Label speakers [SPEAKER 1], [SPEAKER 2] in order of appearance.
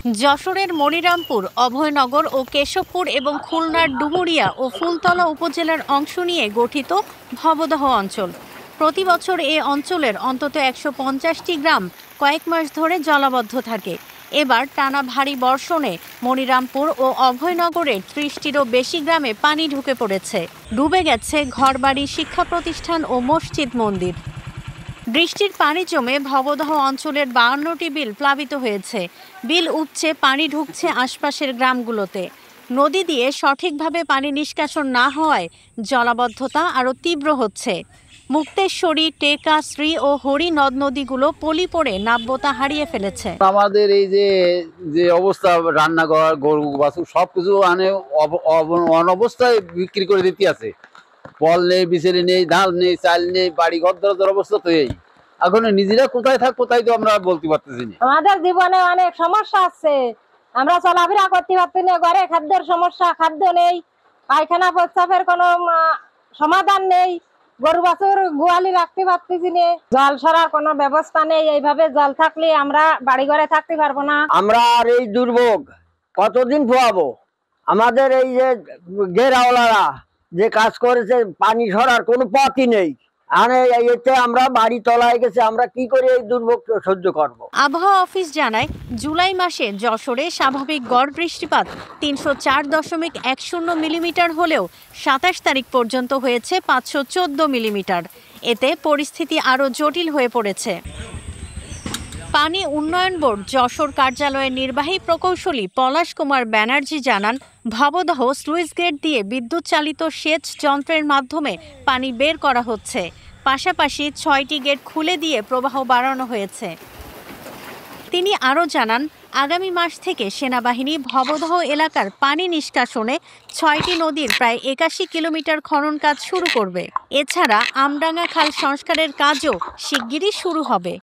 [SPEAKER 1] যশোরের মনিরামপুর, অভয়নগর ও কেশবপুর এবং খুলনার ডুমুরিয়া ও ফুলতলা উপজেলার অংশ নিয়ে গঠিত ভবদহ অঞ্চল। প্রতি বছর এ অঞ্চলের অন্তত ১৫০টি গ্রাম কয়েক মাস ধরে জলাবদ্ধ থাকে। এবার টানা ভারী বর্ষণে মনিরামপুর ও অভয়নগরের ৩০টিরও বেশি গ্রামে পানি ঢুকে পড়েছে। ডুবে গেছে ঘরবাড়ি, শিক্ষা প্রতিষ্ঠান ও মসজিদ মন্দির। বৃষ্টির পানি জমে ভবদহ অঞ্চলের ৫২টি বিল প্লাবিত হয়েছে। বিল উপচে পানি ঢুকছে আশপাশের গ্রামগুলোতে। নদী দিয়ে সঠিকভাবে পানি নিষ্কাশন না হওয়ায় জলাবদ্ধতা আরও তীব্র হচ্ছে। মুক্তেশ্বরী, টেকা, শ্রী ও হরি নদ নদীগুলো পলি পড়ে নাব্যতা হারিয়ে ফেলেছে।
[SPEAKER 2] আমাদের এই যে যে অবস্থা, রান্নাঘর, গরু বাছুর সবকিছু অনবস্থায় বিক্রি করে দিতে আছে। ফল নেই, বিচেলি নেই, ধান নেই, চাল নেই, বাড়ি ঘর দরজার অবস্থা তো এই। এখন নিজেরা কোথায় থাকবো তাই তো আমরা বলতে পারতেছি না।
[SPEAKER 3] আমাদের জীবনে অনেক সমস্যা আছে, আমরা চলাফেরা করতে পারছি না। ঘরে খাদ্যের সমস্যা, খাদ্য নেই, পায়খানা প্রস্রাবের কোনো সমাধান নেই, গরু বাছুর গোয়ালি রাখতে পারতেছি না, জল সরার কোনো ব্যবস্থা নেই। এইভাবে জল থাকলে আমরা বাড়ি ঘরে থাকতে পারবো না।
[SPEAKER 4] আমরা আর এই দুর্ভোগ কতদিন পোয়াবো? আমাদের এই যে ঘেরাওয়ালারা যে কাজ করেছে, পানি সরার কোনো পথই নেই। এতে আমরা বাড়ি তলায় গেছে, আমরা কি করে এই দুর্ভোগ সহ্য করব?
[SPEAKER 1] আবহাওয়া অফিস জানায়, জুলাই মাসে যশোরে স্বাভাবিক গড় বৃষ্টিপাত ৩০৪.১০ মিলিমিটার হলেও ২৭ তারিখ পর্যন্ত হয়েছে ৫১৪ মিলিমিটার। এতে পরিস্থিতি আরও জটিল হয়ে পড়েছে। পানি উন্নয়ন বোর্ড যশোর কার্যালয়ের নির্বাহী প্রকৌশলী পলাশ কুমার ব্যানার্জি জানান, ভবদহ স্লুইস গেট দিয়ে বিদ্যুৎ চালিত সেচ যন্ত্রের মাধ্যমে পানি বের করা হচ্ছে। পাশাপাশি ৬টি গেট খুলে দিয়ে প্রবাহ বাড়ানো হয়েছে। তিনি আরও জানান, আগামী মাস থেকে সেনাবাহিনী ভবদহ এলাকার পানি নিষ্কাশনে ৬টি নদীর প্রায় ৮১ কিলোমিটার খনন কাজ শুরু করবে। এছাড়া আমডাঙ্গা খাল সংস্কারের কাজও শিগগিরই শুরু হবে।